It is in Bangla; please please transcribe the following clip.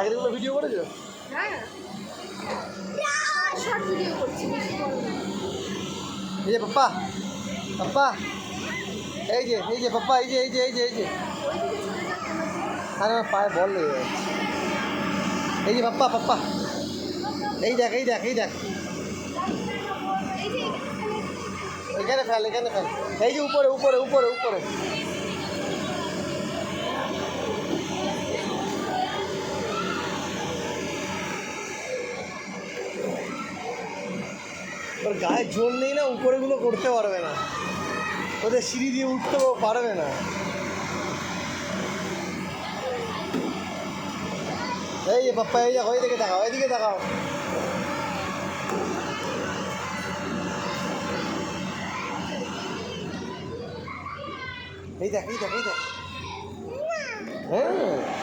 পাখিগুলো ভিডিও করেছো? হ্যাঁ, শর্ট ভিডিও করছি, বেশি বড় না। এই যে পাপ্পা, পাপ্পা, এই যে পাপ্পা, এই যে ওইদিকে চলে যাও কেন? আরে আমার পায়ে বল লেগে যাচ্ছে। এই যে পাপ্পা, পাপ্পা, এই দেখ, এই দেখ, এই দেখ, এই যে এখানে ফেল, এখানে ফেল। এই যে উপরে উপরে উপরে উপরে। ওর গায়ে জোর নেই না, উপরেগুলো করতে পারবে না, ওদের সিঁড়ি দিয়ে উঠতেও পারবে না। এই যে পাপ্পা, এই দেখো, এইদিকে দেখাও, এইদিকে দেখাও। এই দেখ, এই দেখ, এই দেখ। হ্যাঁ।